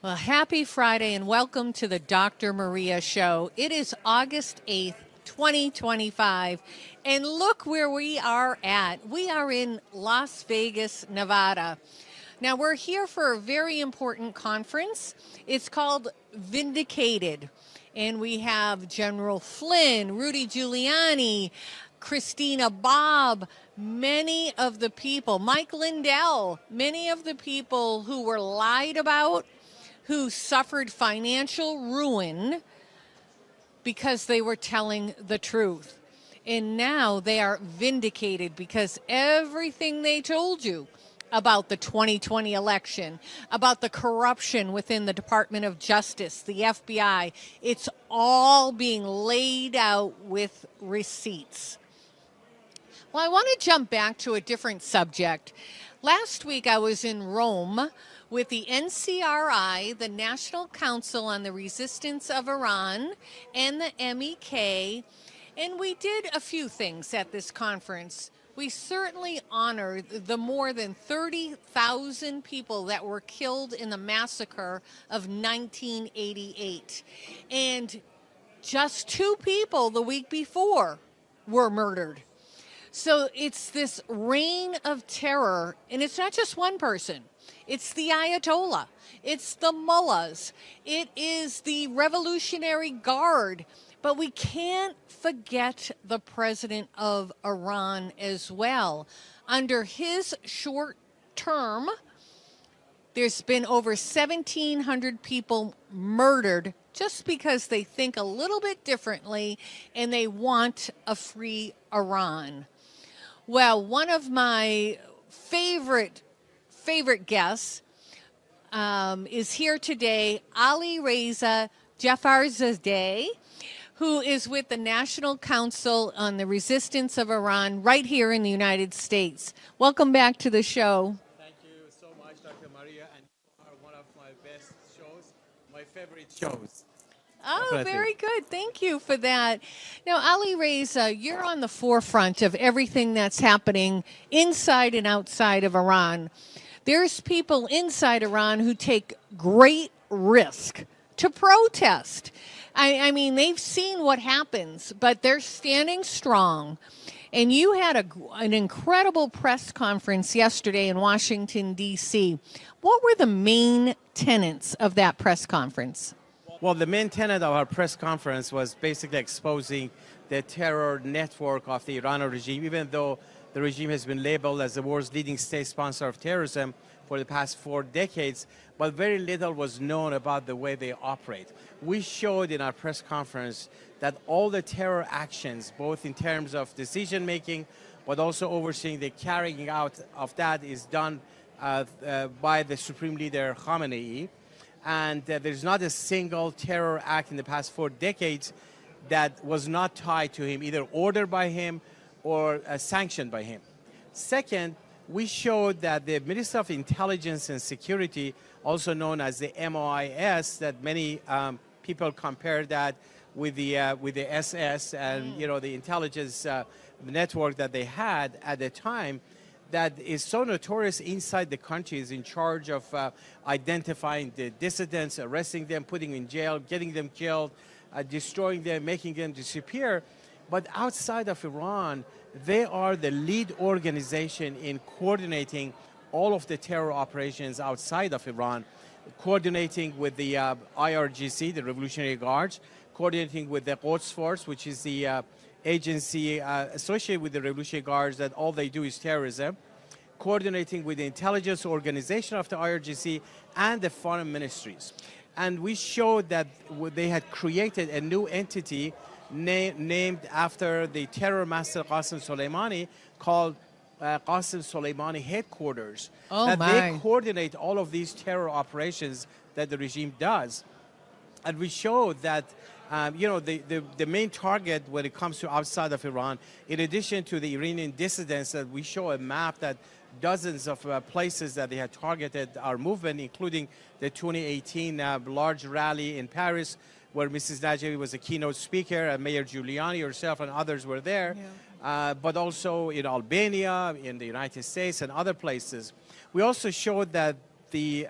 Well, happy Friday and welcome to the Dr. Maria Show. It is August 8th, 2025, and look where we are at. We are in Las Vegas, Nevada. Now, we're here for a very important conference. It's called VINDICATED, and we have General Flynn, Rudy Giuliani, Christina Bobb, many of the people, Mike Lindell, many of the people who were lied about, who suffered financial ruin because they were telling the truth. And now they are vindicated because everything they told you about the 2020 election, about the corruption within the Department of Justice, the FBI, it's all being laid out with receipts. Well, I want to jump back to a different subject. Last week I was in Rome with the NCRI, the National Council on the Resistance of Iran, and the MEK, and we did a few things at this conference. We certainly honored the more than 30,000 people that were killed in the massacre of 1988. And just 2 people the week before were murdered. So it's this reign of terror, and it's not just one person. It's the Ayatollah. It's the mullahs. It is the Revolutionary Guard. But we can't forget the president of Iran as well. Under his short term, there's been over 1,700 people murdered just because they think a little bit differently and they want a free Iran. Well, one of my favorite guests is here today, Ali Reza Jafarzadeh, who is with the National Council on the Resistance of Iran right here in the United States. Welcome back to the show. Thank you so much, Dr. Maria, and you are one of my best shows, my favorite shows. Oh, Definitely. very good. Thank you for that. Now, Ali Reza, you're on the forefront of everything that's happening inside and outside of Iran. There's people inside Iran who take great risk to protest. I mean, they've seen what happens, but they're standing strong. And you had an incredible press conference yesterday in Washington, D.C. What were the main tenets of that press conference? Well, the main tenet of our press conference was basically exposing the terror network of the Iranian regime, even though the regime has been labeled as the world's leading state sponsor of terrorism for the past 4 decades, but very little was known about the way they operate. We showed in our press conference that all the terror actions, both in terms of decision making, but also overseeing the carrying out of that, is done by the Supreme Leader Khamenei. And there's not a single terror act in the past 4 decades that was not tied to him, either ordered by him or sanctioned by him. Second, we showed that the Minister of Intelligence and Security, also known as the MOIS, that many people compare that with the SS and the intelligence network that they had at the time, that is so notorious inside the country, is in charge of identifying the dissidents, arresting them, putting them in jail, getting them killed, destroying them, making them disappear. But outside of Iran, they are the lead organization in coordinating all of the terror operations outside of Iran, coordinating with the IRGC, the Revolutionary Guards, coordinating with the Quds Force, which is the agency associated with the Revolutionary Guards that all they do is terrorism, coordinating with the intelligence organization of the IRGC and the foreign ministries. And we showed that they had created a new entity named after the terror master Qasem Soleimani, called Qasem Soleimani Headquarters. Oh, that my. They coordinate all of these terror operations that the regime does. And we showed that the main target when it comes to outside of Iran, in addition to the Iranian dissidents, that we show a map that dozens of places that they had targeted our movement, including the 2018 large rally in Paris, where Mrs. Najafi was a keynote speaker, and Mayor Giuliani herself and others were there, but also in Albania, in the United States, and other places. We also showed that the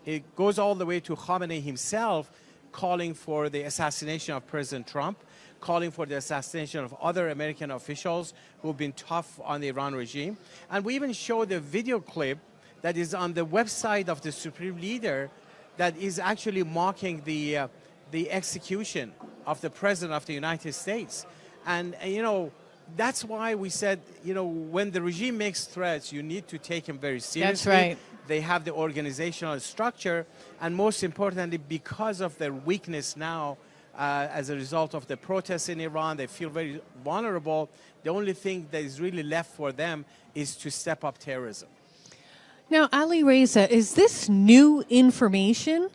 it goes all the way to Khamenei himself calling for the assassination of President Trump, calling for the assassination of other American officials who've been tough on the Iran regime. And we even showed a video clip that is on the website of the Supreme Leader that is actually mocking the execution of the President of the United States. And, you know, that's why we said, you know, when the regime makes threats, you need to take them very seriously. That's right. They have the organizational structure, and most importantly, because of their weakness now, as a result of the protests in Iran, they feel very vulnerable. The only thing that is really left for them is to step up terrorism. Now, Ali Reza, is this new information?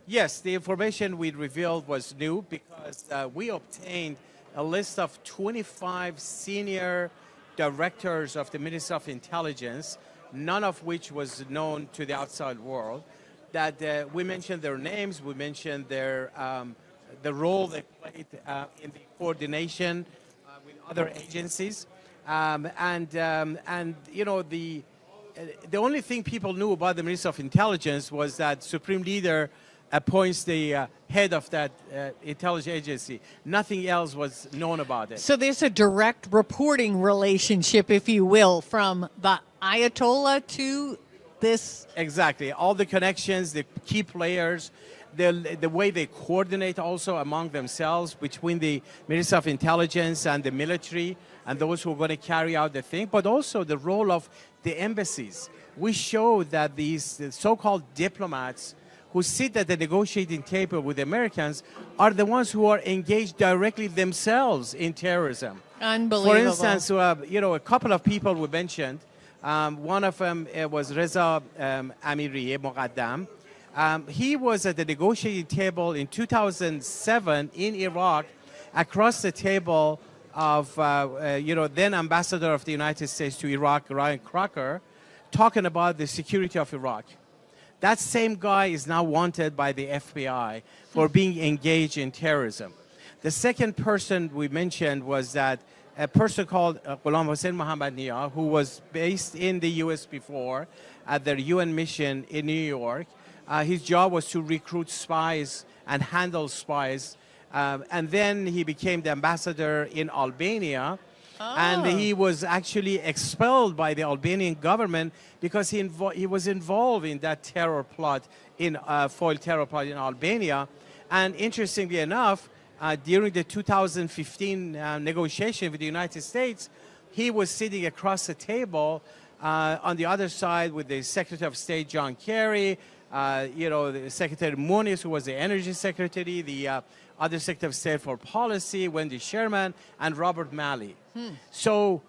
Yes, the information we revealed was new because we obtained a list of 25 senior directors of the Ministry of Intelligence, none of which was known to the outside world, that we mentioned their names, we mentioned their the role they played in the coordination with other agencies, and you know, the only thing people knew about the Ministry of Intelligence was that Supreme Leader appoints the head of that intelligence agency. Nothing else was known about it. So there's a direct reporting relationship, if you will, from the Ayatollah to this. Exactly. All the connections, the key players, the way they coordinate also among themselves between the Ministry of Intelligence and the military and those who are going to carry out the thing, but also the role of the embassies. We showed that these so-called diplomats who sit at the negotiating table with the Americans are the ones who are engaged directly themselves in terrorism. Unbelievable. For instance, you know, a couple of people we mentioned. One of them was Reza Amiri Muqaddam. He was at the negotiating table in 2007 in Iraq, across the table of you know, then Ambassador of the United States to Iraq, Ryan Crocker, talking about the security of Iraq. That same guy is now wanted by the FBI for being engaged in terrorism. The second person we mentioned was that a person called Ghulam Hossein Mohammad Nia, who was based in the U.S. before at their UN mission in New York. His job was to recruit spies and handle spies. And then he became the ambassador in Albania. Oh. And he was actually expelled by the Albanian government because he was involved in that terror plot, foiled terror plot in Albania. And interestingly enough, during the 2015 negotiation with the United States, he was sitting across the table on the other side with the Secretary of State, John Kerry, you know, the Secretary Moniz, who was the Energy Secretary, the other Secretary of State for Policy, Wendy Sherman, and Robert Malley. So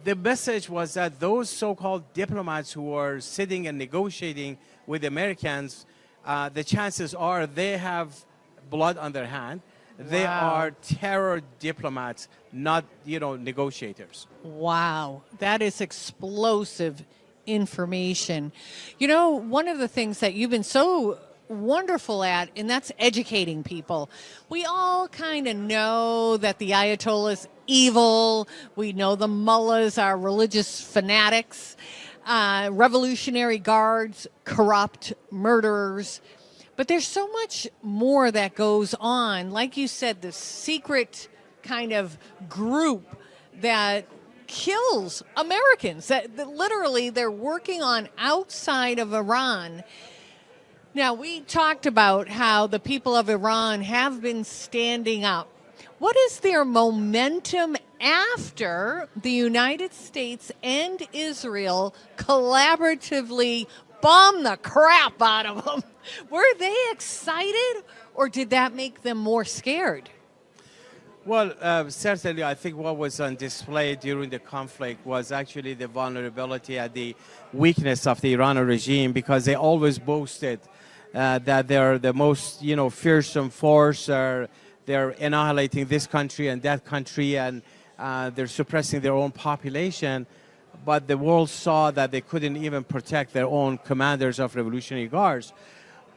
the message was that those so-called diplomats who are sitting and negotiating with the Americans, the chances are they have blood on their hand. Wow. They are terror diplomats, not, you know, negotiators. Wow, that is explosive information. You know, one of the things that you've been so wonderful at, and that's educating people. We all kind of know that the Ayatollah's evil. We know the mullahs are religious fanatics, revolutionary guards, corrupt, murderers. But there's so much more that goes on. Like you said, the secret kind of group that kills Americans. That literally they're working on outside of Iran. Now, we talked about how the people of Iran have been standing up. What is their momentum after the United States and Israel collaboratively bombed the crap out of them? Were they excited, or did that make them more scared? Well, certainly, I think what was on display during the conflict was actually the vulnerability and the weakness of the Iranian regime, because they always boasted that they're the most, you know, fearsome force. They're annihilating this country and that country, and they're suppressing their own population. But the world saw that they couldn't even protect their own commanders of Revolutionary Guards.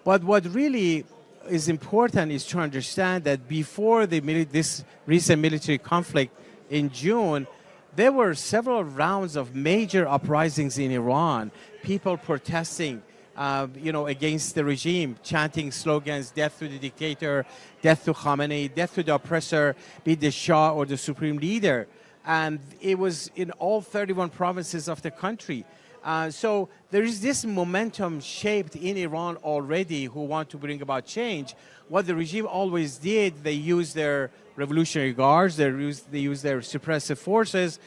But what really is important is to understand that before this recent military conflict in June, there were several rounds of major uprisings in Iran, people protesting against the regime, chanting slogans, death to the dictator, death to Khamenei, death to the oppressor, be it the Shah or the supreme leader. And it was in all 31 provinces of the country. So there is this momentum shaped in Iran already who want to bring about change. What the regime always did, they used their revolutionary guards, they used their suppressive forces,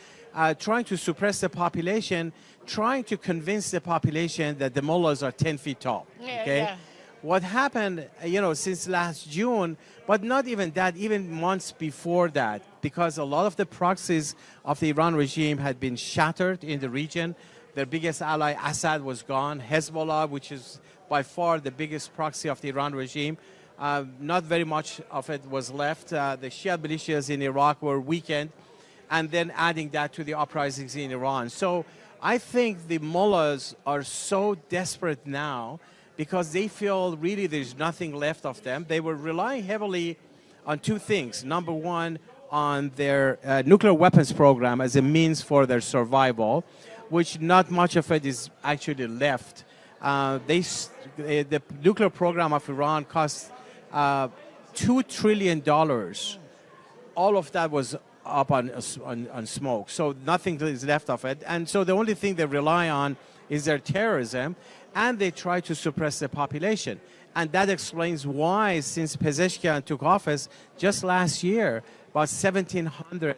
trying to suppress the population, trying to convince the population that the mullahs are 10 feet tall. Yeah. What happened, since last June, but not even that, even months before that, because a lot of the proxies of the Iran regime had been shattered in the region. Their biggest ally, Assad, was gone. Hezbollah, which is by far the biggest proxy of the Iran regime, not very much of it was left. The Shia militias in Iraq were weakened, and then adding that to the uprisings in Iran. So I think the mullahs are so desperate now because they feel really there's nothing left of them. They were relying heavily on two things. Number one, on their nuclear weapons program as a means for their survival, which not much of it is actually left. The nuclear program of Iran cost $2 trillion. All of that was up on smoke, so nothing is left of it. And so the only thing they rely on is their terrorism, and they try to suppress the population. And that explains why, since Pezeshkian took office just last year, about 1,700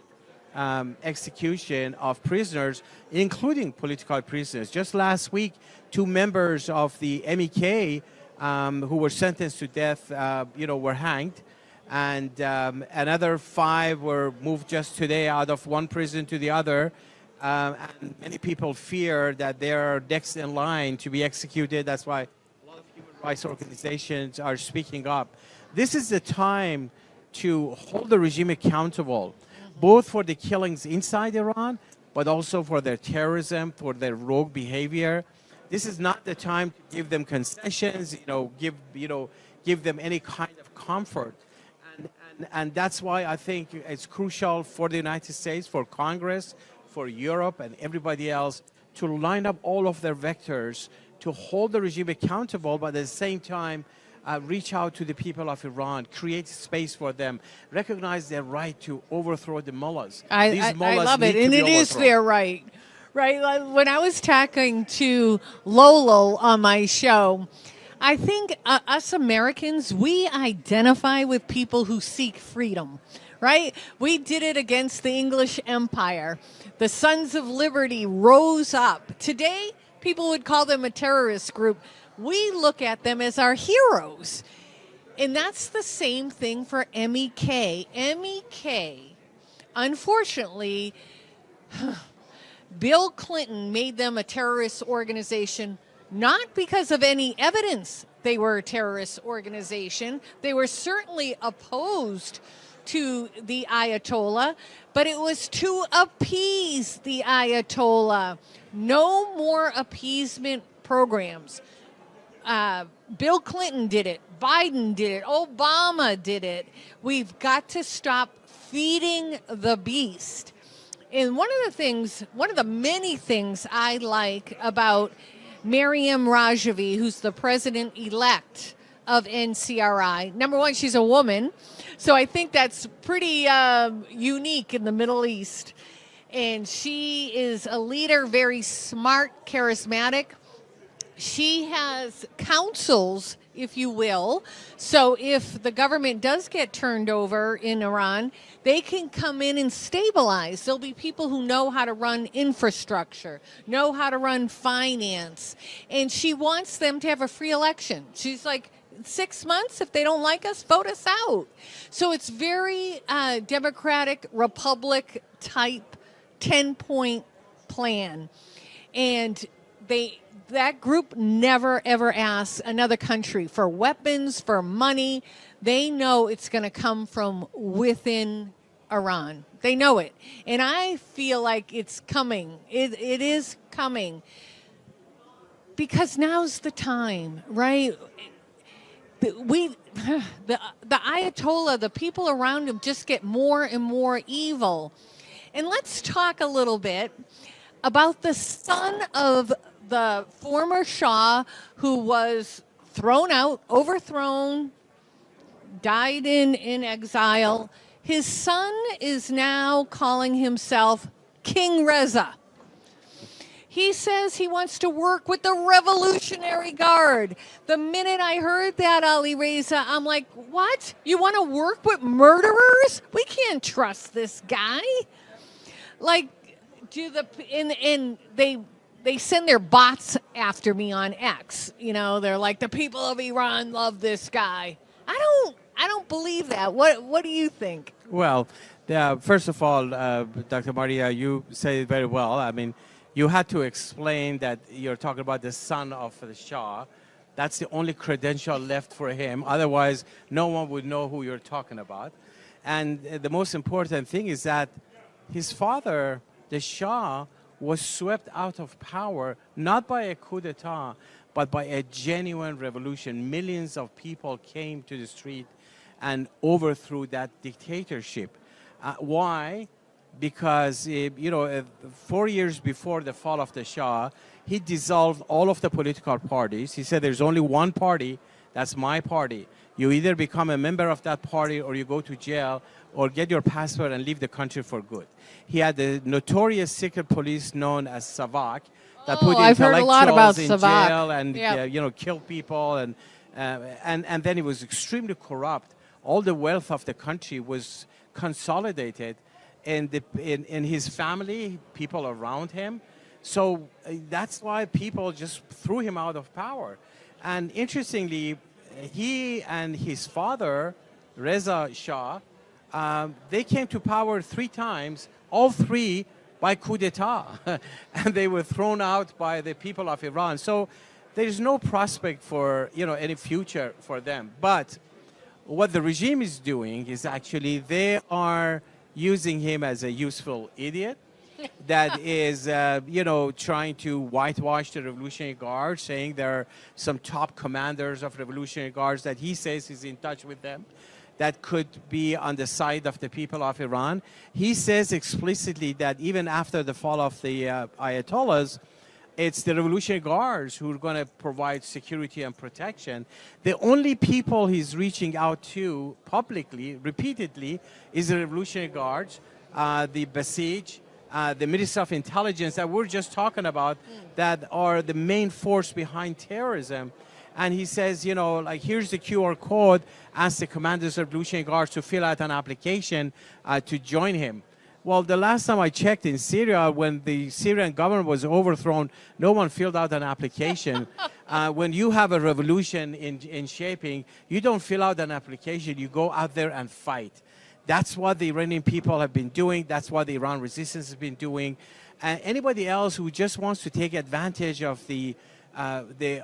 execution of prisoners, including political prisoners. Just last week, 2 members of the MEK who were sentenced to death, were hanged. And another 5 were moved just today out of one prison to the other. And many people fear that they are next in line to be executed. That's why a lot of human rights organizations are speaking up. This is the time to hold the regime accountable, both for the killings inside Iran, but also for their terrorism, for their rogue behavior. This is not the time to give them concessions, give them any kind of comfort. And that's why I think it's crucial for the United States, for Congress, for Europe, and everybody else to line up all of their vectors to hold the regime accountable, but at the same time, reach out to the people of Iran, create space for them, recognize their right to overthrow the mullahs. I love it, and it is their right. Right? When I was talking to Lolo on my show, I think us Americans, we identify with people who seek freedom, right? We did it against the English Empire. The Sons of Liberty rose up. Today, people would call them a terrorist group. We look at them as our heroes. And that's the same thing for MEK. MEK, unfortunately, Bill Clinton made them a terrorist organization, not because of any evidence they were a terrorist organization. They were certainly opposed to the Ayatollah, but it was to appease the Ayatollah. No more appeasement programs. Bill Clinton did it. Biden did it. Obama did it. We've got to stop feeding the beast. And one of the many things I like about Maryam Rajavi, who's the president-elect of NCRI, number one, she's a woman. So I think that's pretty unique in the Middle East. And she is a leader, very smart, charismatic. She has councils, if you will. So if the government does get turned over in Iran, they can come in and stabilize. There'll be people who know how to run infrastructure, know how to run finance. And she wants them to have a free election. She's like, 6 months, if they don't like us, vote us out. So it's very Democratic, Republic type 10-point plan. And that group never, ever asks another country for weapons, for money. They know it's going to come from within Iran. They know it. And I feel like it's coming. It is coming. Because now's the time, right? The Ayatollah, the people around him just get more and more evil. And let's talk a little bit about the son of the former Shah who was thrown out, overthrown, died in exile. His son is now calling himself King Reza. He says he wants to work with the Revolutionary Guard. The minute I heard that, Ali Reza, I'm like, what? You want to work with murderers? We can't trust this guy. Like, they send their bots after me on X. You know, they're like, the people of Iran love this guy. I don't believe that. What do you think? Well, first of all, Dr. Maria, you said it very well. I mean, you had to explain that you're talking about the son of the Shah. That's the only credential left for him. Otherwise, no one would know who you're talking about. And the most important thing is that his father, the Shah, was swept out of power, not by a coup d'etat, but by a genuine revolution. Millions of people came to the street and overthrew that dictatorship. Why? Because, 4 years before the fall of the Shah, he dissolved all of the political parties. He said, there's only one party, that's my party. You either become a member of that party or you go to jail or get your passport and leave the country for good. He had the notorious secret police known as Savak that put I've heard a lot about intellectuals in Savak. jail and Yep. kill people, and then he was extremely corrupt. All the wealth of the country was consolidated in his family, people around him. So that's why people just threw him out of power. And interestingly, he and his father, Reza Shah, they came to power 3 times, all 3 by coup d'etat. And they were thrown out by the people of Iran. So there is no prospect for any future for them. But what the regime is doing is actually they are using him as a useful idiot that is, trying to whitewash the Revolutionary Guard, saying there are some top commanders of Revolutionary Guards that he says he's in touch with them that could be on the side of the people of Iran. He says explicitly that even after the fall of the Ayatollahs, it's the Revolutionary Guards who are going to provide security and protection. The only people he's reaching out to publicly, repeatedly, is the Revolutionary Guards, the Basij, the Ministry of Intelligence that we're just talking about, that are the main force behind terrorism. And he says, here's the QR code, ask the commanders of Revolutionary Guards to fill out an application to join him. Well, the last time I checked in Syria, when the Syrian government was overthrown, no one filled out an application. When you have a revolution in shaping, you don't fill out an application, you go out there and fight. That's what the Iranian people have been doing. That's what the Iran resistance has been doing. And anybody else who just wants to take advantage of the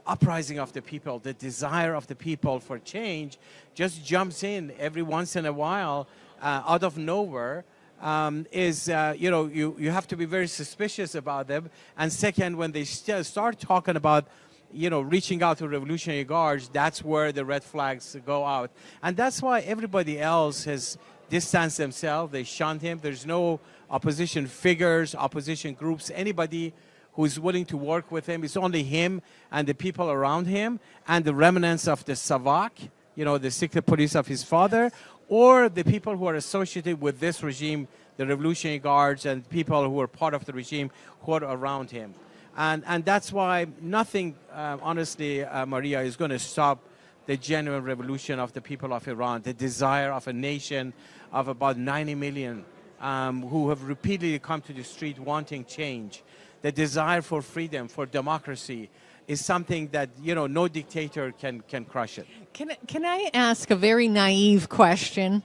uprising of the people, the desire of the people for change, just jumps in every once in a while out of nowhere. You have to be very suspicious about them. And second, when they start talking about, reaching out to Revolutionary Guards, that's where the red flags go out. And that's why everybody else has distanced themselves. They shunned him. There's no opposition figures, opposition groups, anybody who's willing to work with him. It's only him and the people around him and the remnants of the Savak, the secret police of his father, or the people who are associated with this regime, the Revolutionary Guards and people who are part of the regime who are around him. And that's why nothing, honestly, Maria, is going to stop the genuine revolution of the people of Iran, the desire of a nation of about 90 million who have repeatedly come to the street wanting change. The desire for freedom, for democracy, is something that, no dictator can crush it. Can I ask a very naive question?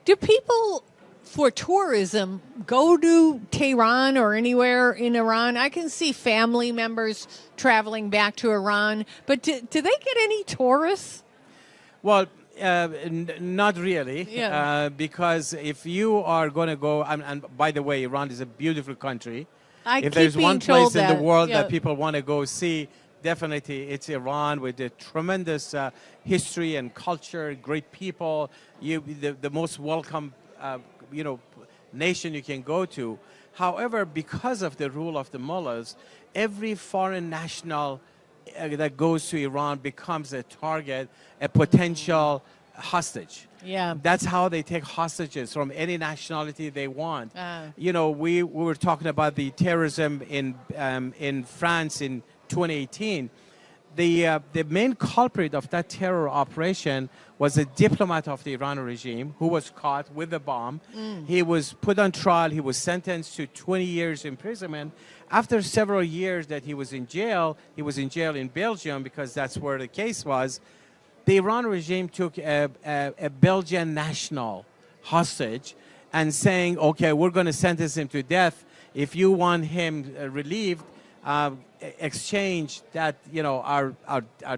Do people for tourism go to Tehran or anywhere in Iran? I can see family members traveling back to Iran, but do they get any tourists? Well, not really, because if you are going to go, and by the way, Iran is a beautiful country. If there's one place in the world that people want to go see, definitely it's Iran, with a tremendous history and culture, great people, the most welcome, nation you can go to. However, because of the rule of the mullahs, every foreign national that goes to Iran becomes a target, a potential hostage. Yeah. That's how they take hostages from any nationality they want. We were talking about the terrorism in France in 2018. The main culprit of that terror operation was a diplomat of the Iranian regime who was caught with a bomb. He was put on trial. He was sentenced to 20 years imprisonment. After several years that he was in jail in Belgium because that's where the case was. The Iran regime took a Belgian national hostage and saying, okay, we're going to sentence him to death. If you want him relieved, exchange that, our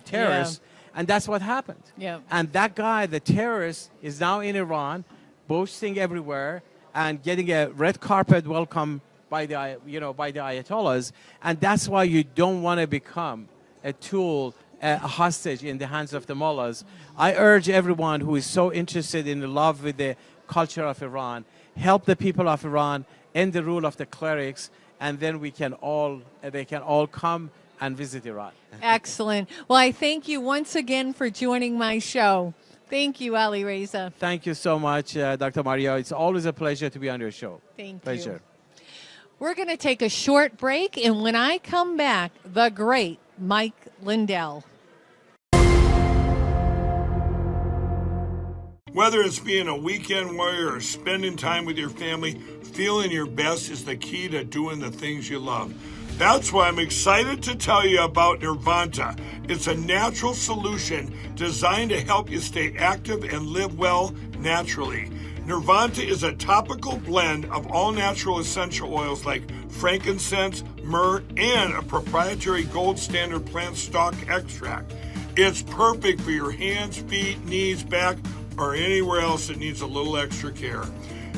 terrorists. Yeah. And that's what happened. Yeah. And that guy, the terrorist, is now in Iran, boasting everywhere and getting a red carpet welcome by the Ayatollahs. And that's why you don't want to become a tool, a hostage in the hands of the mullahs. I urge everyone who is so interested in love with the culture of Iran, help the people of Iran, end the rule of the clerics, and then they can all come and visit Iran. Excellent. Well, I thank you once again for joining my show. Thank you, Ali Reza. Thank you so much, Dr. Maria. It's always a pleasure to be on your show. Thank Pleasure. you. We're going to take a short break, and when I come back, the great Mike Lindell. Whether it's being a weekend warrior or spending time with your family, feeling your best is the key to doing the things you love. That's why I'm excited to tell you about Nirvanta. It's a natural solution designed to help you stay active and live well naturally. Nirvanta is a topical blend of all natural essential oils like frankincense, myrrh, and a proprietary gold standard plant stock extract. It's perfect for your hands, feet, knees, back, or anywhere else that needs a little extra care.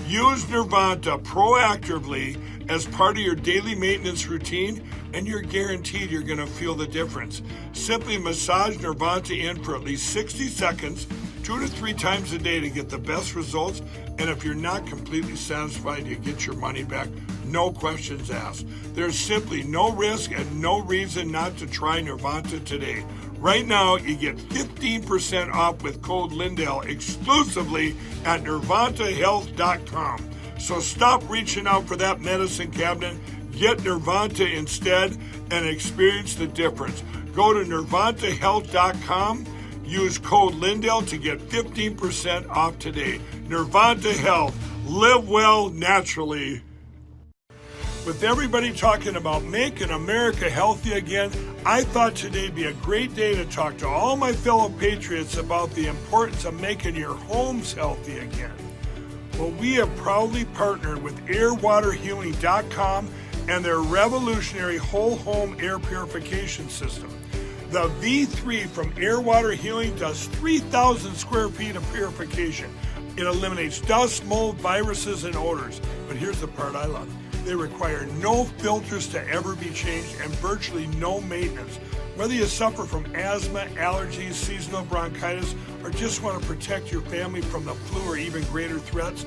Use Nirvanta proactively as part of your daily maintenance routine, and you're guaranteed you're going to feel the difference. Simply massage Nirvanta in for at least 60 seconds, 2 to 3 times a day to get the best results. And if you're not completely satisfied, you get your money back. No questions asked. There's simply no risk and no reason not to try Nirvanta today. Right now, you get 15% off with code Lindell exclusively at nirvantahealth.com. So stop reaching out for that medicine cabinet. Get Nirvanta instead and experience the difference. Go to nirvantahealth.com. Use code Lindell to get 15% off today. Nirvanta Health. Live well naturally. With everybody talking about making America healthy again, I thought today'd be a great day to talk to all my fellow patriots about the importance of making your homes healthy again. Well, we have proudly partnered with airwaterhealing.com and their revolutionary whole home air purification system. The V3 from Air Water Healing does 3,000 square feet of purification. It eliminates dust, mold, viruses, and odors. But here's the part I love. They require no filters to ever be changed and virtually no maintenance. Whether you suffer from asthma, allergies, seasonal bronchitis, or just want to protect your family from the flu or even greater threats,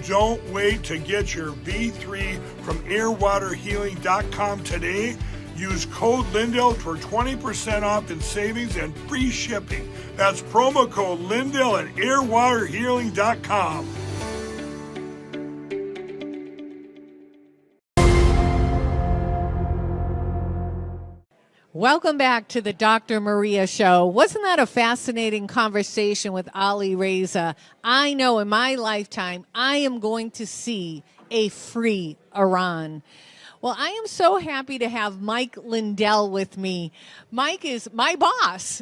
don't wait to get your V3 from airwaterhealing.com today. Use code Lindell for 20% off in savings and free shipping. That's promo code Lindell at airwaterhealing.com. Welcome back to the Dr. Maria Show. Wasn't that a fascinating conversation with Ali Reza? I know in my lifetime I am going to see a free Iran. Well, I am so happy to have Mike Lindell with me. Mike is my boss.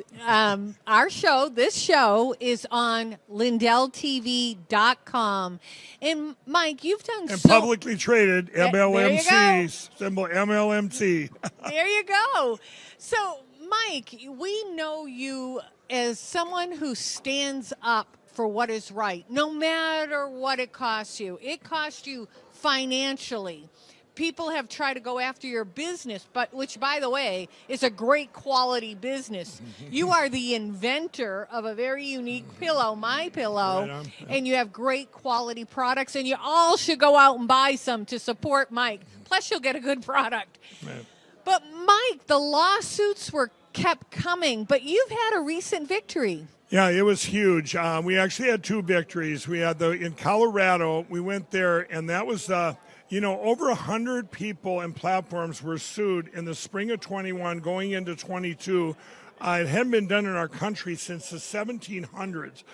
This show is on LindellTV.com. And Mike, you've done and publicly traded MLMC, symbol MLMC. There you go. So, Mike, we know you as someone who stands up for what is right, no matter what it costs you. It costs you financially. People have tried to go after your business, which, by the way, is a great quality business. You are the inventor of a very unique pillow, My Pillow, right, and you have great quality products, and you all should go out and buy some to support Mike. Plus, you'll get a good product. Right. But Mike, the lawsuits were kept coming, but you've had a recent victory. Yeah, it was huge. We actually had two victories. We had in Colorado. We went there, and that was over 100 people and platforms were sued in the spring of 21, going into 22. It hadn't been done in our country since the 1700s.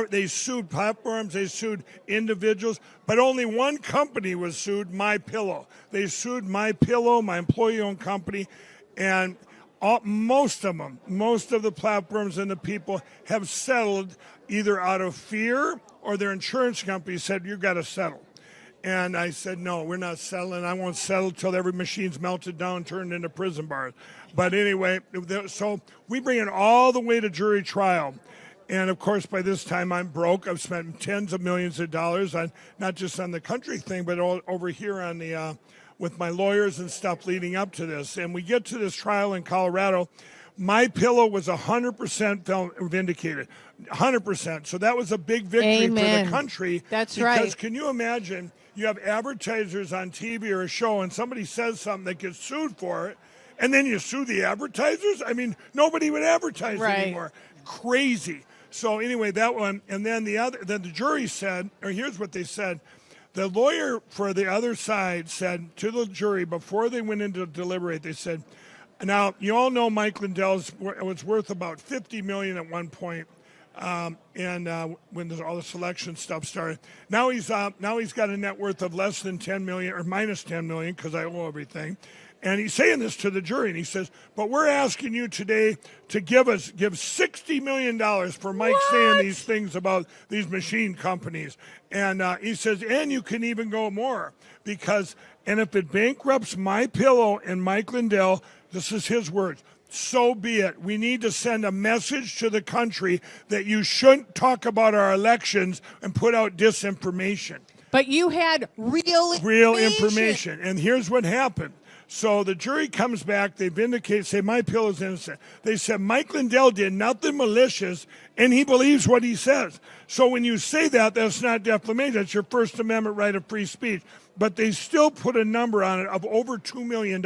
They sued platforms, they sued individuals, but only one company was sued, MyPillow. They sued MyPillow, my employee-owned company, and most of the platforms and the people have settled either out of fear or their insurance company said, you've got to settle. And I said, no, we're not settling. I won't settle till every machine's melted down, turned into prison bars. But anyway, so we bring it all the way to jury trial. And, of course, by this time, I'm broke. I've spent tens of millions of dollars, on not just on the country thing, but over here on the with my lawyers and stuff leading up to this. And we get to this trial in Colorado. MyPillow was 100% vindicated, 100%. So that was a big victory for the country. That's right. Because can you imagine you have advertisers on TV or a show and somebody says something that gets sued for it, and then you sue the advertisers? I mean, nobody would advertise anymore. Crazy. So anyway, that one, and then the jury said, or here's what they said. The lawyer for the other side said to the jury before they went in to deliberate, they said, now you all know Mike Lindell was worth about $50 million at one point, and when all the selection stuff started. Now he's got a net worth of less than $10 million or minus $10 million because I owe everything. And he's saying this to the jury, and he says, but we're asking you today to give $60 million for Mike saying these things about these machine companies. And he says, and you can even go more, because, and if it bankrupts MyPillow and Mike Lindell, this is his words, so be it. We need to send a message to the country that you shouldn't talk about our elections and put out disinformation. But you had real information. And here's what happened. So the jury comes back, they vindicate, say MyPillow's innocent. They said Mike Lindell did nothing malicious, and he believes what he says. So when you say that, that's not defamation. That's your First Amendment right of free speech. But they still put a number on it of over $2 million.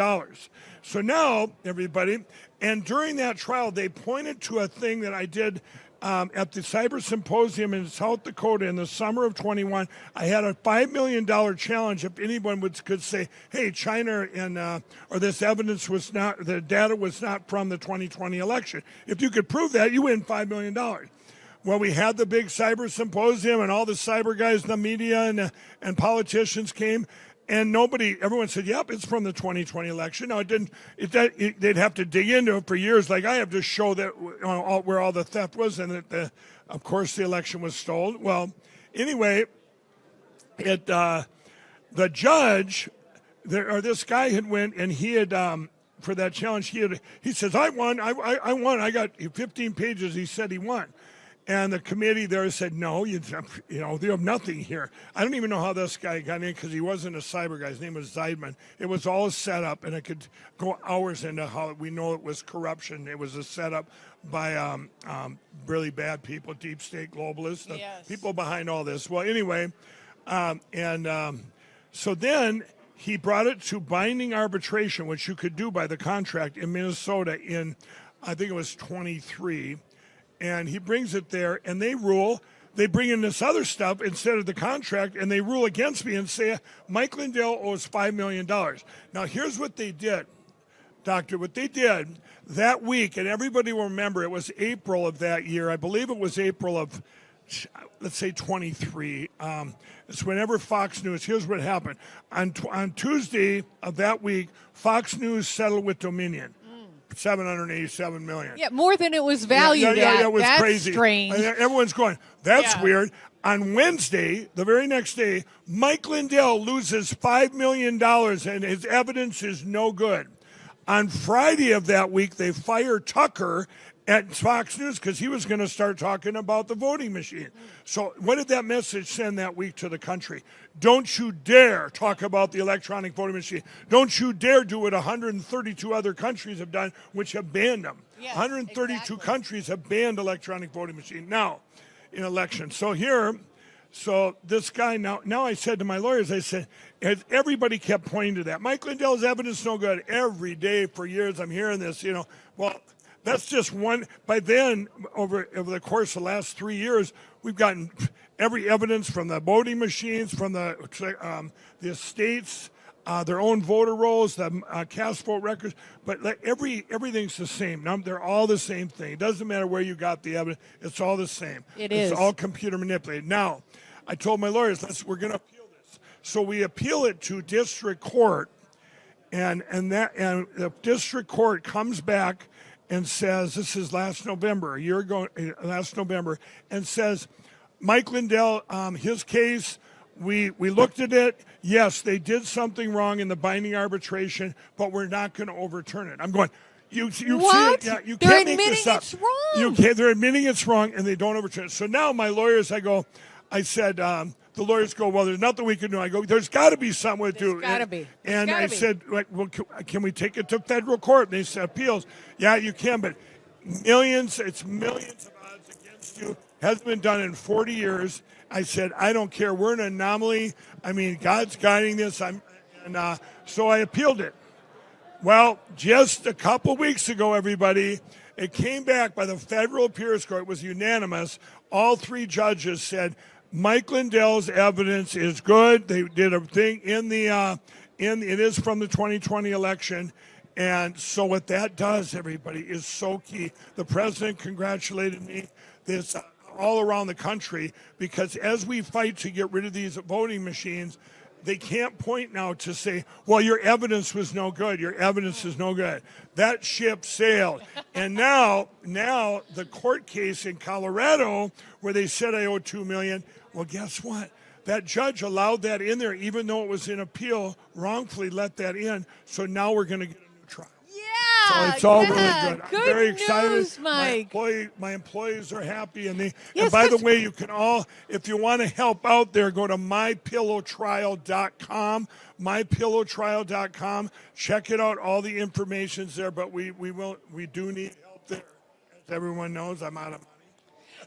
So now, everybody, and during that trial, they pointed to a thing that I did at the Cyber Symposium in South Dakota in the summer of 21. I had a $5 million challenge if anyone could say, hey, China or this evidence was not, the data was not from the 2020 election. If you could prove that, you win $5 million. Well, we had the big Cyber Symposium, and all the cyber guys in the media and politicians came. And everyone said, yep, it's from the 2020 election. Now, they'd have to dig into it for years. Like I have to show that where all the theft was, and that, of course, the election was stolen. Well, anyway, the judge, this guy had went, and he had, for that challenge, he says, I won. I got 15 pages. He said he won. And the committee there said, no, you have nothing here. I don't even know how this guy got in because he wasn't a cyber guy. His name was Zeidman. It was all set up, and it could go hours into how we know it was corruption. It was a setup by really bad people, deep state globalists, the people behind all this. Well, anyway, so then he brought it to binding arbitration, which you could do by the contract in Minnesota in, I think it was 23. And he brings it there, and they rule. They bring in this other stuff instead of the contract, and they rule against me and say, Mike Lindell owes $5 million. Now, here's what they did, Doctor. What they did that week, and everybody will remember, it was April of that year. I believe it was April of, let's say, 23. It's whenever Fox News, here's what happened. On Tuesday of that week, Fox News settled with Dominion. $787 million. Yeah, more than it was valued at. Yeah, it was That's crazy. Strange. Everyone's going, that's weird. On Wednesday, the very next day, Mike Lindell loses $5 million, and his evidence is no good. On Friday of that week, they fire Tucker at Fox News because he was going to start talking about the voting machine. So what did that message send that week to the country? Don't you dare talk about the electronic voting machine. Don't you dare do what 132 other countries have done, which have banned them. Yes, 132 countries have banned electronic voting machine now in elections. So here, So this guy, now I said to my lawyers, I said, as everybody kept pointing to that. Mike Lindell's evidence no good. Every day for years I'm hearing this, Well, that's just one. By then, over the course of the last 3 years, we've gotten every evidence from the voting machines, from the estates, their own voter rolls, the cast vote records. But everything's the same. They're all the same thing. It doesn't matter where you got the evidence. It's all the same. It's all computer manipulated. Now, I told my lawyers, we're going to appeal this. So we appeal it to district court, and the district court comes back and says, this is last November, a year ago, last November, and says, Mike Lindell, his case, we looked at it. Yes, they did something wrong in the binding arbitration, but we're not going to overturn it. I'm going, you what? see it? Yeah, you They're can't make this up. It's wrong. They're admitting it's wrong, and they don't overturn it. So now my lawyers, I said, the lawyers go, well, there's nothing we can do. I go, there's got to be something we do. There's got to be. And I said, well, can we take it to federal court? And they said, appeals. Yeah, you can, but millions of odds against you. Hasn't been done in 40 years. I said, I don't care. We're an anomaly. I mean, God's guiding this. So I appealed it. Well, just a couple weeks ago, everybody, it came back by the federal appeals court. It was unanimous. All three judges said, Mike Lindell's evidence is good. They did a thing it is from the 2020 election. And so what that does, everybody, is so key. The president congratulated me this all around the country, because as we fight to get rid of these voting machines, they can't point now to say, well, your evidence was no good. Your evidence is no good. That ship sailed. And now the court case in Colorado where they said I owe $2 million, well, guess what? That judge allowed that in there, even though it was in appeal, wrongfully let that in. So now we're going to get a new trial. Yeah, so it's all really good. I'm good very news, excited. Mike. My employees are happy, and Yes, and by the way, you can all, if you want to help out there, go to mypillowtrial.com. mypillowtrial.com. Check it out. All the information's there, but we do need help there. As everyone knows, I'm out of money.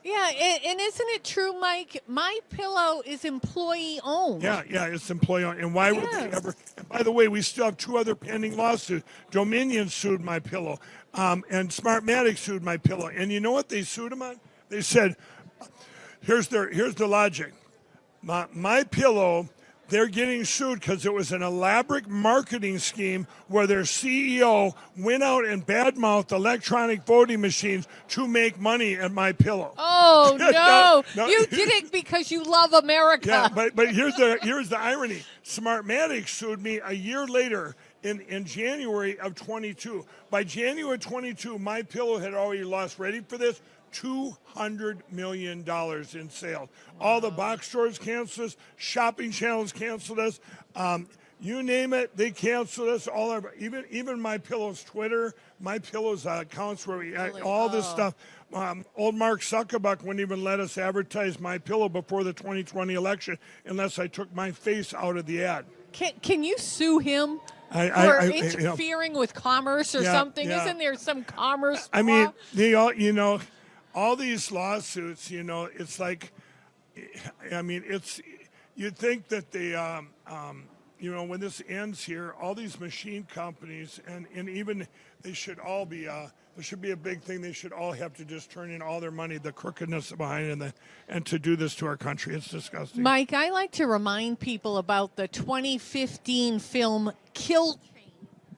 Yeah, and isn't it true, Mike? My Pillow is employee owned. Yeah, it's employee owned. And why would they ever? And by the way, we still have two other pending lawsuits. Dominion sued My Pillow, and Smartmatic sued My Pillow. And you know what they sued them on? They said, here's the logic. My Pillow, they're getting sued because it was an elaborate marketing scheme where their CEO went out and badmouthed electronic voting machines to make money at My Pillow. Oh no! No. You did it because you love America. Yeah, but here's the irony. Smartmatic sued me a year later in January of 22. By January 22, My Pillow had already lost. Ready for this? $200 million in sales. All the box stores canceled us. Shopping channels canceled us. You name it, they canceled us. Even My Pillow's Twitter, My Pillow's accounts where we all this stuff. Old Mark Zuckerberg wouldn't even let us advertise My Pillow before the 2020 election unless I took my face out of the ad. Can you sue him for interfering with commerce or something? Yeah. Isn't there some commerce law? I mean, they all all these lawsuits, it's like, I mean, you'd think that they, when this ends here, all these machine companies, and even they should all be, there should be a big thing. They should all have to just turn in all their money, the crookedness behind it, and to do this to our country. It's disgusting. Mike, I like to remind people about the 2015 film Kill Chain.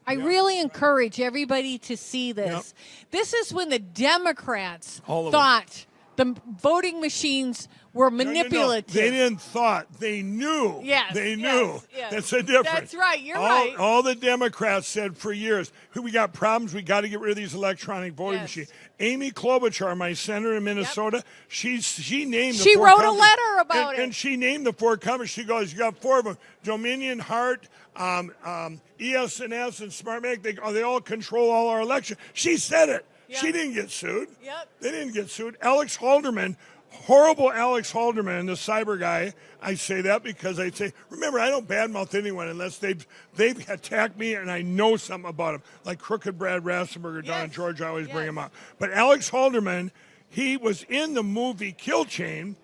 I really encourage everybody to see this. Yep. This is when the Democrats All of thought the voting machines were manipulative. No. They didn't thought. They knew. Yes. They knew. Yes. That's the difference. That's right. You're right. All the Democrats said for years, we got problems. We got to get rid of these electronic voting machines. Amy Klobuchar, my senator in Minnesota, she named the She four wrote companies. a letter about it. And she named the four companies. She goes, you got four of them. Dominion, Hart, ES&S, and SmartMatic. They all control all our elections. She said it. Yep. She didn't get sued. Yep. They didn't get sued. Alex Halderman, horrible Alex Halderman, the cyber guy. I say that because I say, remember, I don't badmouth anyone unless they've attacked me and I know something about them. Like Crooked Brad Rassenberger down in Georgia, I always bring him up. But Alex Halderman, he was in the movie Kill Chain,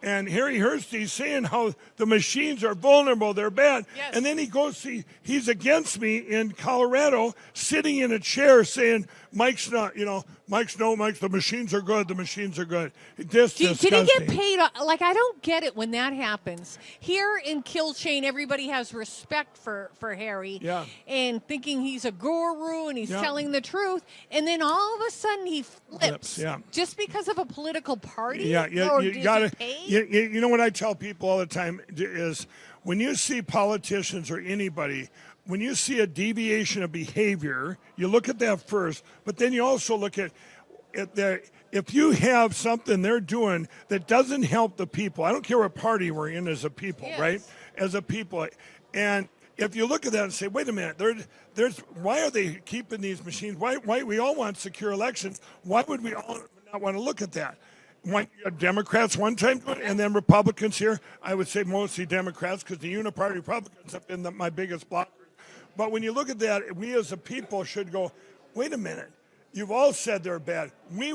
And Harry Hurst, he's saying how the machines are vulnerable, they're bad. Yes. And then he goes, he's against me in Colorado, sitting in a chair saying, Mike's not, Mike's the machines are good, the machines are good. Did he get paid? Like, I don't get it when that happens. Here in Kilchane, everybody has respect for Harry. Yeah. And thinking he's a guru and he's telling the truth. And then all of a sudden he flips. Yeah. Just because of a political party? Yeah, Or you is got he to. paid? You know what I tell people all the time is when you see politicians or anybody, when you see a deviation of behavior, you look at that first, but then you also look at if you have something they're doing that doesn't help the people. I don't care what party we're in as a people, right? As a people, and if you look at that and say, wait a minute, there's why are they keeping these machines? Why we all want secure elections? Why would we all not want to look at that? Democrats one time, and then Republicans here. I would say mostly Democrats because the uniparty Republicans have been my biggest blockers. But when you look at that, we as a people should go, wait a minute. You've all said they're bad. We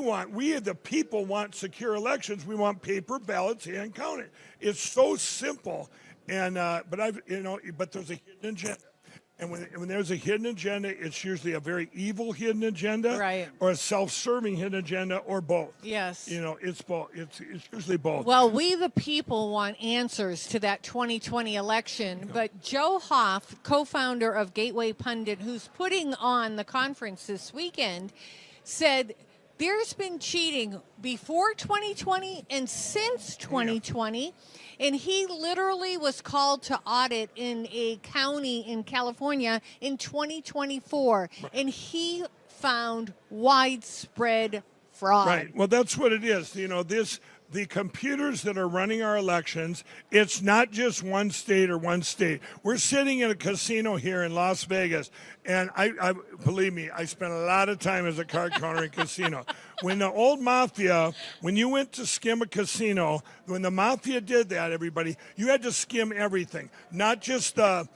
the people want secure elections. We want paper ballots hand counted. It's so simple. And but there's a hidden agenda. And when there's a hidden agenda, it's usually a very evil hidden agenda, right, or a self-serving hidden agenda, or both. Yes. It's both. It's usually both. Well, we the people want answers to that 2020 election, but Joe Hoff, co-founder of Gateway Pundit, who's putting on the conference this weekend, said there's been cheating before 2020 and since 2020. And he literally was called to audit in a county in California in 2024. And he found widespread fraud. Right. Well, that's what it is. The computers that are running our elections, it's not just one state or one state. We're sitting in a casino here in Las Vegas, and I believe me, I spent a lot of time as a card counter in casino. When the old mafia, when you went to skim a casino, when the mafia did that, everybody, you had to skim everything, not just the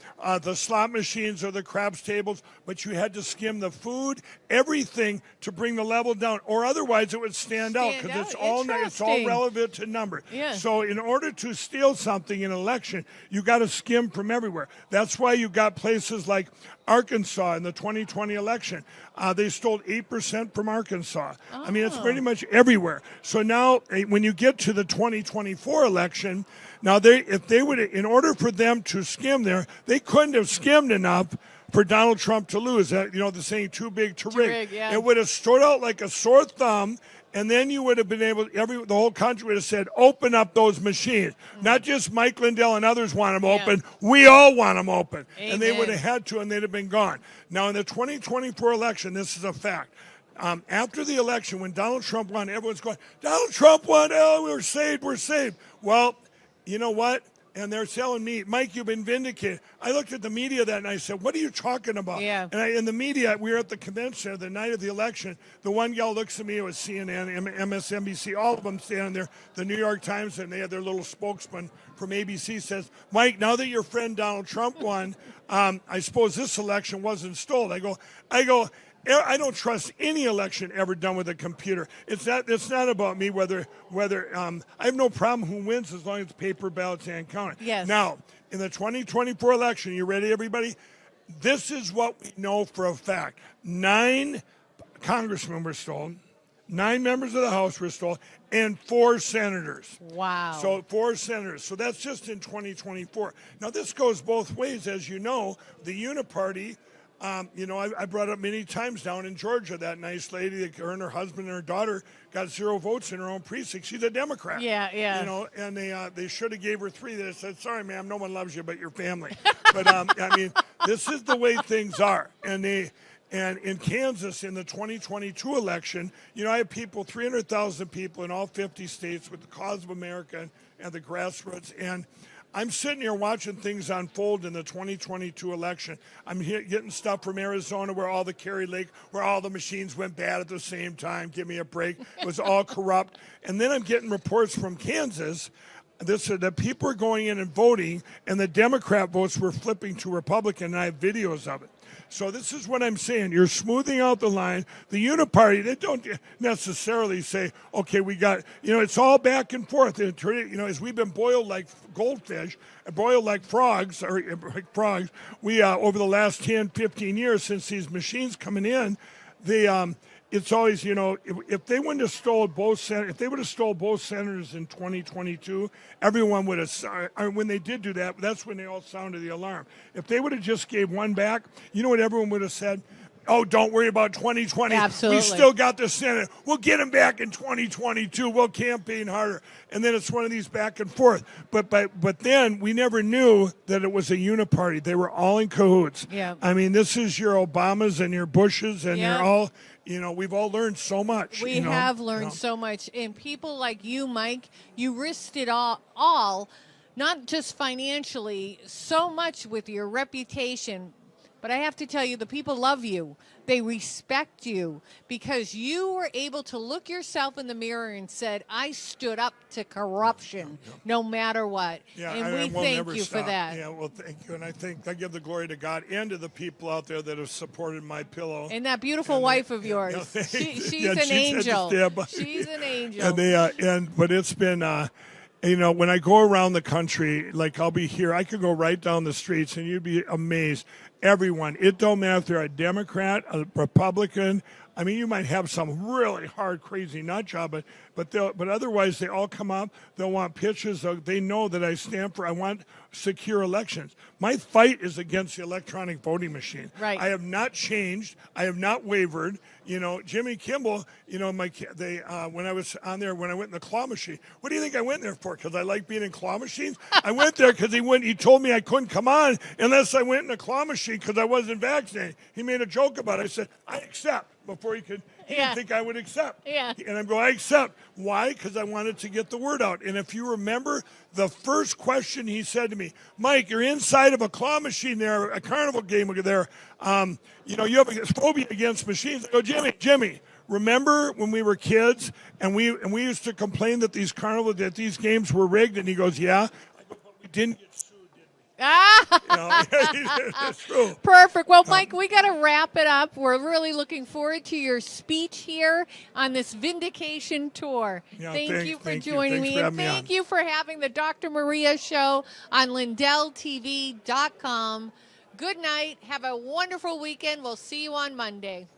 slot machines or the craps tables, but you had to skim the food, everything to bring the level down, or otherwise it would stand out because it's all relevant to number. Yeah. So in order to steal something in an election, you got to skim from everywhere. That's why you got places like Arkansas in the 2020 election. They stole 8% from Arkansas. I mean, it's pretty much everywhere. So now when you get to the 2024 election, now in order for them to skim there, they couldn't have skimmed enough for Donald Trump to lose. The saying too big to rig. Yeah. It would have stood out like a sore thumb. And then you would have been able, the whole country would have said, open up those machines. Not just Mike Lindell and others want them open. We all want them open. Amen. And they would have had to, and they'd have been gone. Now, in the 2024 election, this is a fact. After the election, when Donald Trump won, everyone's going, Donald Trump won, we're saved. Well, you know what? And they're telling me, Mike, you've been vindicated. I looked at the media that night and I said, what are you talking about? Yeah. And in the media, we were at the convention the night of the election. The one gal looks at me, it was CNN, MSNBC, all of them standing there. The New York Times, and they had their little spokesman from ABC says, Mike, now that your friend Donald Trump won, I suppose this election wasn't stolen. I go, I don't trust any election ever done with a computer. It's not about me whether I have no problem who wins as long as paper ballots and counted. Yes. Now, in the 2024 election, you ready, everybody? This is what we know for a fact. 9 congressmen were stolen, 9 members of the House were stolen, and 4 senators. Wow. So 4 senators. So that's just in 2024. Now, this goes both ways. As you know, the uniparty, I brought up many times down in Georgia, that nice lady, her and her husband and her daughter got 0 votes in her own precinct. She's a Democrat. Yeah. And they should have gave her 3. They said, sorry, ma'am, no one loves you but your family. But, this is the way things are. And in Kansas, in the 2022 election, I have 300,000 people in all 50 states with the Cause of America and the grassroots. And I'm sitting here watching things unfold in the 2022 election. I'm getting stuff from Arizona where all the Kerry Lake, where all the machines went bad at the same time. Give me a break. It was all corrupt. And then I'm getting reports from Kansas that people are going in and voting, and the Democrat votes were flipping to Republican, and I have videos of it. So this is what I'm saying. You're smoothing out the line. The Uniparty, they don't necessarily say, okay, we got, it's all back and forth. As we've been boiled like goldfish, boiled like frogs, we, over the last 10, 15 years since these machines coming in, it's always, if they wouldn't have stole both senators in 2022, everyone would have. When they did do that, that's when they all sounded the alarm. If they would have just gave one back, you know what everyone would have said? Oh, don't worry about 2020. Absolutely. We still got the Senate. We'll get him back in 2022. We'll campaign harder. And then it's one of these back and forth. But then we never knew that it was a uniparty. They were all in cahoots. Yeah. I mean, this is your Obamas and your Bushes, and Yeah. you're all, we've all learned so much. We have learned so much. And people like you, Mike, you risked it all, not just financially, so much with your reputation. But I have to tell you, the people love you. They respect you because you were able to look yourself in the mirror and said, I stood up to corruption no matter what. Yeah, and we we'll thank never you stop. for that. Yeah, well, thank you. And I give the glory to God and to the people out there that have supported my pillow. And that beautiful wife of yours. She's an angel. She's an angel. But it's been, when I go around the country, like I'll be here, I could go right down the streets and you'd be amazed. Everyone, it don't matter if they're a Democrat, a Republican. I mean, you might have some really hard, crazy nut job, but otherwise they all come up. They'll want pictures. They know that I stand for. I want secure elections. My fight is against the electronic voting machine. Right. I have not changed. I have not wavered. Jimmy Kimmel. When I was on there, when I went in the claw machine. What do you think I went there for? Because I like being in claw machines. I went there because he told me I couldn't come on unless I went in a claw machine because I wasn't vaccinated. He made a joke about it. I said I accept. Before he didn't think I would accept. Yeah. And I'm going, I accept. Why? Because I wanted to get the word out. And if you remember, the first question he said to me, Mike, you're inside of a claw machine there, a carnival game there. You have a phobia against machines. I go, Jimmy, remember when we were kids and we used to complain that these games were rigged? And he goes, yeah. I go, but we didn't get sued. That's true. Perfect. Well, Mike, we got to wrap it up. We're really looking forward to your speech here on this Vindication tour. Yeah, thank you for thank you. joining Thanks me. for And having me thank on. you for having the Dr. Maria Show on LindellTV.com. Good night. Have a wonderful weekend. We'll see you on Monday.